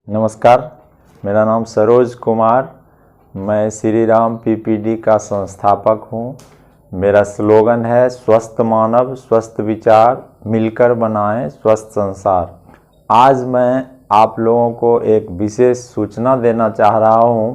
नमस्कार, मेरा नाम सरोज कुमार, मैं श्री राम पीपीडी का संस्थापक हूँ। मेरा स्लोगन है स्वस्थ मानव स्वस्थ विचार, मिलकर बनाएं स्वस्थ संसार। आज मैं आप लोगों को एक विशेष सूचना देना चाह रहा हूँ।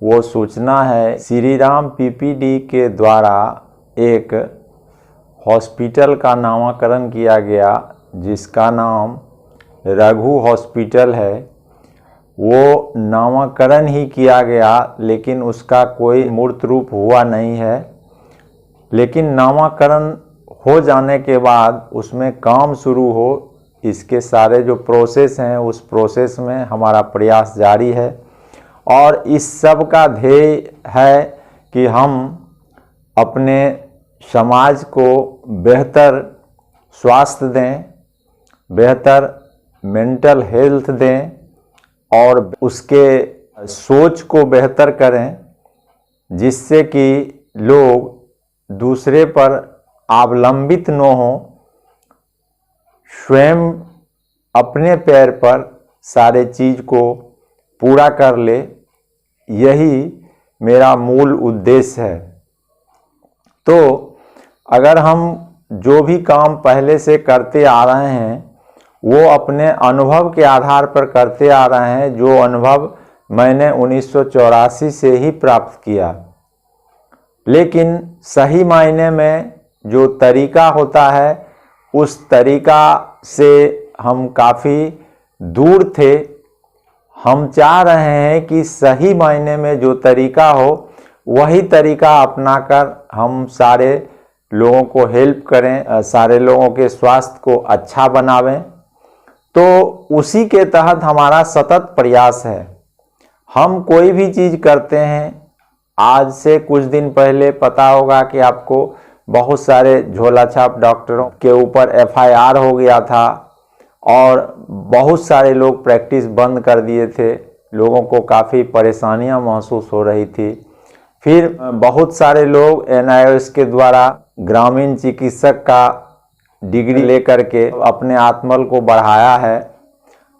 वो सूचना है श्री राम पीपीडी के द्वारा एक हॉस्पिटल का नामकरण किया गया, जिसका नाम रघु हॉस्पिटल है। वो नामकरण ही किया गया, लेकिन उसका कोई मूर्त रूप हुआ नहीं है। लेकिन नामकरण हो जाने के बाद उसमें काम शुरू हो, इसके सारे जो प्रोसेस हैं उस प्रोसेस में हमारा प्रयास जारी है। और इस सब का ध्येय है कि हम अपने समाज को बेहतर स्वास्थ्य दें, बेहतर मेंटल हेल्थ दें और उसके सोच को बेहतर करें, जिससे कि लोग दूसरे पर अवलंबित न हों, स्वयं अपने पैर पर सारे चीज़ को पूरा कर ले। यही मेरा मूल उद्देश्य है। तो अगर हम जो भी काम पहले से करते आ रहे हैं वो अपने अनुभव के आधार पर करते आ रहे हैं, जो अनुभव मैंने 1984 से ही प्राप्त किया। लेकिन सही मायने में जो तरीका होता है उस तरीका से हम काफ़ी दूर थे। हम चाह रहे हैं कि सही मायने में जो तरीका हो वही तरीका अपनाकर हम सारे लोगों को हेल्प करें, सारे लोगों के स्वास्थ्य को अच्छा बनावें। तो उसी के तहत हमारा सतत प्रयास है। हम कोई भी चीज़ करते हैं, आज से कुछ दिन पहले पता होगा कि आपको बहुत सारे झोलाछाप डॉक्टरों के ऊपर एफआईआर हो गया था और बहुत सारे लोग प्रैक्टिस बंद कर दिए थे। लोगों को काफ़ी परेशानियां महसूस हो रही थी। फिर बहुत सारे लोग एनआईओएस के द्वारा ग्रामीण चिकित्सक का डिग्री लेकर के अपने आत्मबल को बढ़ाया है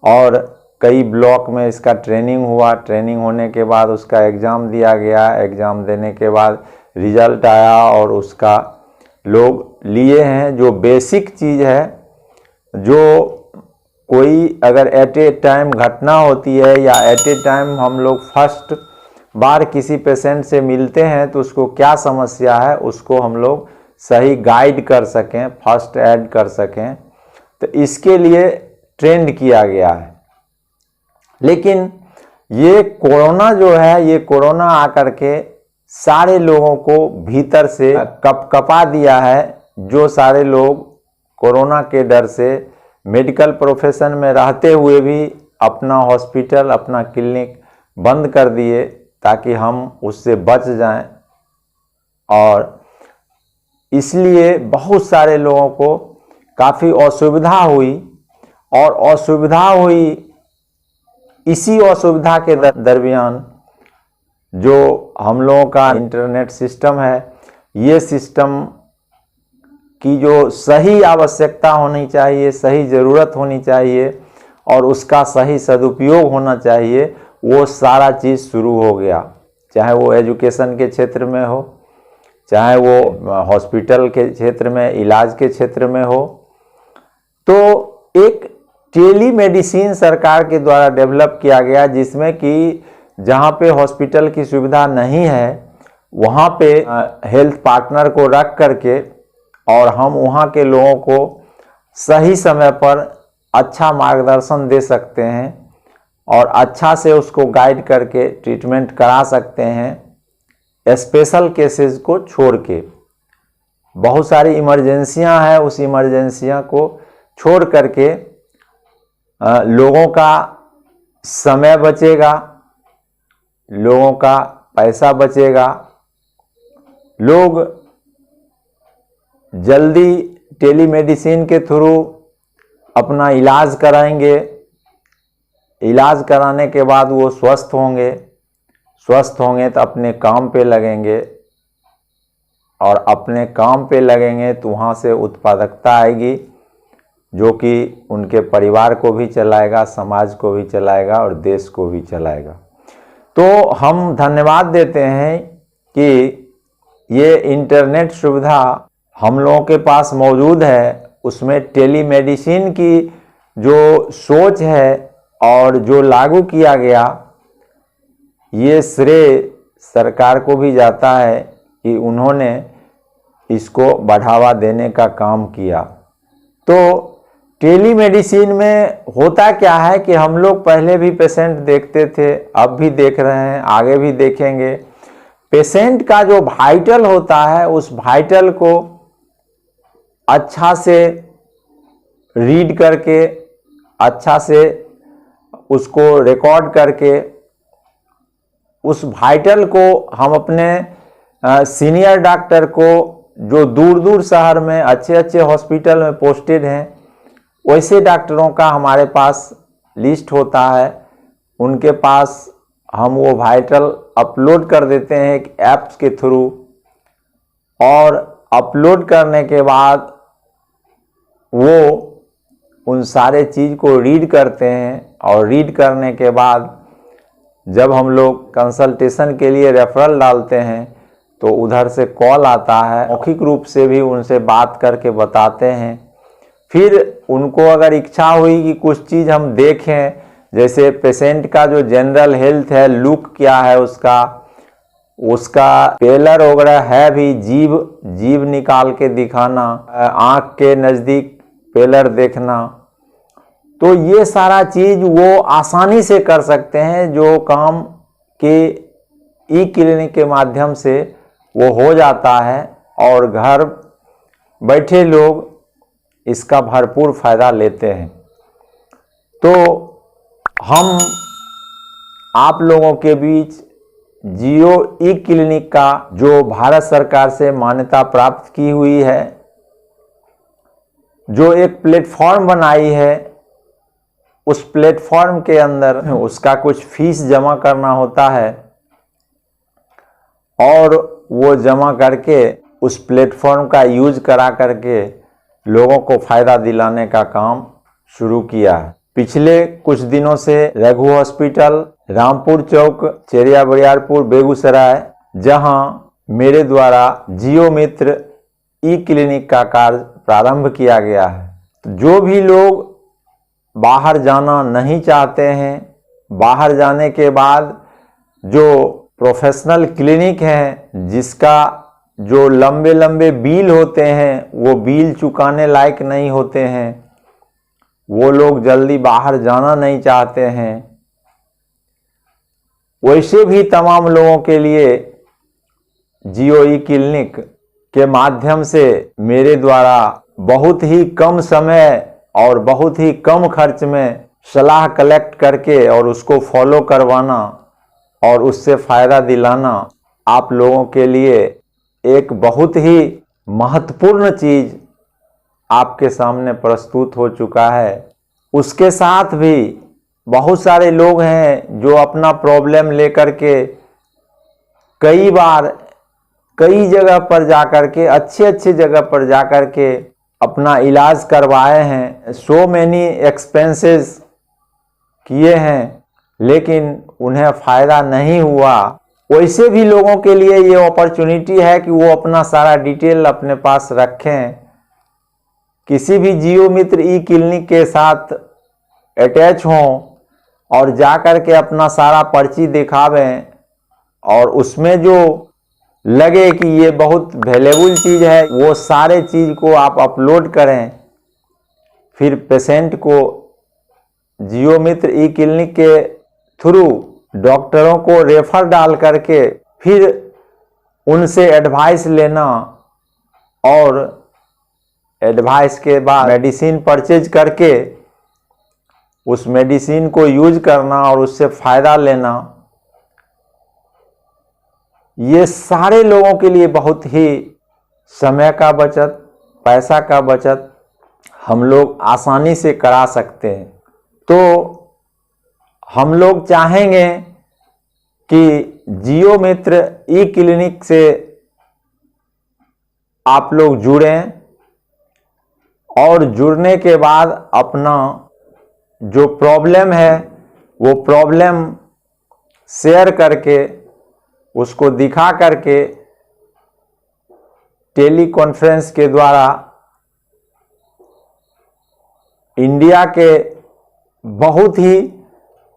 और कई ब्लॉक में इसका ट्रेनिंग हुआ। ट्रेनिंग होने के बाद उसका एग्ज़ाम दिया गया। एग्ज़ाम देने के बाद रिजल्ट आया और उसका लोग लिए हैं। जो बेसिक चीज़ है, जो कोई अगर एट ए टाइम घटना होती है या एट ए टाइम हम लोग फर्स्ट बार किसी पेशेंट से मिलते हैं तो उसको क्या समस्या है उसको हम लोग सही गाइड कर सकें, फर्स्ट एड कर सकें, तो इसके लिए ट्रेंड किया गया है। लेकिन ये कोरोना जो है, ये कोरोना आकर के सारे लोगों को भीतर से कपकपा दिया है। जो सारे लोग कोरोना के डर से मेडिकल प्रोफेशन में रहते हुए भी अपना हॉस्पिटल, अपना क्लिनिक बंद कर दिए ताकि हम उससे बच जाएं। और इसलिए बहुत सारे लोगों को काफ़ी असुविधा हुई और असुविधा हुई। इसी असुविधा के दरमियान जो हम लोगों का इंटरनेट सिस्टम है, ये सिस्टम की जो सही आवश्यकता होनी चाहिए, सही ज़रूरत होनी चाहिए और उसका सही सदुपयोग होना चाहिए, वो सारा चीज़ शुरू हो गया। चाहे वो एजुकेशन के क्षेत्र में हो, चाहे वो हॉस्पिटल के क्षेत्र में, इलाज के क्षेत्र में हो। तो एक टेलीमेडिसिन सरकार के द्वारा डेवलप किया गया, जिसमें कि जहाँ पे हॉस्पिटल की सुविधा नहीं है वहाँ पे हेल्थ पार्टनर को रख करके और हम वहाँ के लोगों को सही समय पर अच्छा मार्गदर्शन दे सकते हैं और अच्छा से उसको गाइड करके ट्रीटमेंट करा सकते हैं। स्पेशल केसेस को छोड़ के बहुत सारी इमरजेंसियां हैं, उस इमरजेंसियां को छोड़ करके लोगों का समय बचेगा, लोगों का पैसा बचेगा, लोग जल्दी टेलीमेडिसिन के थ्रू अपना इलाज कराएंगे। इलाज कराने के बाद वो स्वस्थ होंगे तो अपने काम पे लगेंगे और अपने काम पे लगेंगे तो वहाँ से उत्पादकता आएगी जो कि उनके परिवार को भी चलाएगा, समाज को भी चलाएगा और देश को भी चलाएगा। तो हम धन्यवाद देते हैं कि ये इंटरनेट सुविधा हम लोगों के पास मौजूद है। उसमें टेलीमेडिसिन की जो सोच है और जो लागू किया गया, ये श्रेय सरकार को भी जाता है कि उन्होंने इसको बढ़ावा देने का काम किया। तो टेलीमेडिसिन में होता क्या है कि हम लोग पहले भी पेशेंट देखते थे, अब भी देख रहे हैं, आगे भी देखेंगे। पेशेंट का जो वाइटल होता है, उस वाइटल को अच्छा से रीड करके, अच्छा से उसको रिकॉर्ड करके, उस वाइटल को हम अपने सीनियर डॉक्टर को, जो दूर दूर शहर में अच्छे अच्छे हॉस्पिटल में पोस्टेड हैं, वैसे डॉक्टरों का हमारे पास लिस्ट होता है। उनके पास हम वो वाइटल अपलोड कर देते हैं एक ऐप्स के थ्रू, और अपलोड करने के बाद वो उन सारे चीज़ को रीड करते हैं, और रीड करने के बाद जब हम लोग कंसल्टेशन के लिए रेफरल डालते हैं तो उधर से कॉल आता है, मौखिक रूप से भी उनसे बात करके बताते हैं। फिर उनको अगर इच्छा हुई कि कुछ चीज़ हम देखें, जैसे पेशेंट का जो जनरल हेल्थ है, लुक क्या है उसका पेलर वगैरह है भी, जीभ निकाल के दिखाना, आँख के नज़दीक पेलर देखना, तो ये सारा चीज़ वो आसानी से कर सकते हैं, जो काम के ई क्लिनिक के माध्यम से वो हो जाता है, और घर बैठे लोग इसका भरपूर फायदा लेते हैं। तो हम आप लोगों के बीच जियो ई क्लिनिक का जो भारत सरकार से मान्यता प्राप्त की हुई है, जो एक प्लेटफॉर्म बनाई है, उस प्लेटफॉर्म के अंदर उसका कुछ फीस जमा करना होता है, और वो जमा करके उस प्लेटफॉर्म का यूज करा करके लोगों को फायदा दिलाने का काम शुरू किया है। पिछले कुछ दिनों से रघु हॉस्पिटल, रामपुर चौक, चेरिया बरियारपुर, बेगूसराय, जहां मेरे द्वारा जियो मित्र ई क्लिनिक का कार्य प्रारंभ किया गया है। जो भी लोग बाहर जाना नहीं चाहते हैं, बाहर जाने के बाद जो प्रोफेशनल क्लिनिक हैं, जिसका जो लंबे लंबे बिल होते हैं, वो बिल चुकाने लायक नहीं होते हैं, वो लोग जल्दी बाहर जाना नहीं चाहते हैं, वैसे भी तमाम लोगों के लिए जियो ई क्लिनिक के माध्यम से मेरे द्वारा बहुत ही कम समय और बहुत ही कम खर्च में सलाह कलेक्ट करके और उसको फॉलो करवाना और उससे फ़ायदा दिलाना आप लोगों के लिए एक बहुत ही महत्वपूर्ण चीज़ आपके सामने प्रस्तुत हो चुका है। उसके साथ भी बहुत सारे लोग हैं जो अपना प्रॉब्लम लेकर के कई बार कई जगह पर जाकर के, अच्छे जगह पर जाकर के अपना इलाज करवाए हैं, सो मैनी एक्सपेंसेस किए हैं, लेकिन उन्हें फ़ायदा नहीं हुआ। वैसे भी लोगों के लिए ये अपॉर्चुनिटी है कि वो अपना सारा डिटेल अपने पास रखें, किसी भी जियो मित्र ई क्लिनिक के साथ अटैच हों और जा कर के अपना सारा पर्ची दिखावें, और उसमें जो लगे कि ये बहुत वैल्यूबल चीज़ है, वो सारे चीज़ को आप अपलोड करें। फिर पेशेंट को जियो मित्र ई क्लिनिक के थ्रू डॉक्टरों को रेफर डाल करके फिर उनसे एडवाइस लेना, और एडवाइस के बाद मेडिसिन परचेज करके उस मेडिसिन को यूज करना और उससे फ़ायदा लेना, ये सारे लोगों के लिए बहुत ही समय का बचत, पैसा का बचत हम लोग आसानी से करा सकते हैं। तो हम लोग चाहेंगे कि जियो मित्र ई क्लिनिक से आप लोग जुड़ें और जुड़ने के बाद अपना जो प्रॉब्लम है वो प्रॉब्लम शेयर करके उसको दिखा करके टेली कॉन्फ्रेंस के द्वारा इंडिया के बहुत ही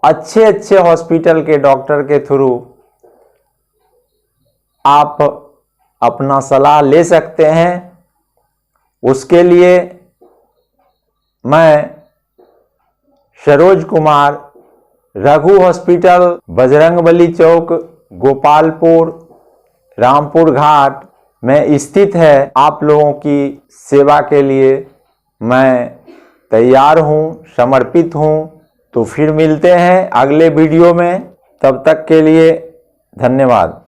अच्छे अच्छे हॉस्पिटल के डॉक्टर के थ्रू आप अपना सलाह ले सकते हैं। उसके लिए मैं सरोज कुमार रघु हॉस्पिटल, बजरंगबली चौक, गोपालपुर, रामपुर घाट में स्थित है, आप लोगों की सेवा के लिए मैं तैयार हूँ, समर्पित हूँ। तो फिर मिलते हैं अगले वीडियो में, तब तक के लिए धन्यवाद।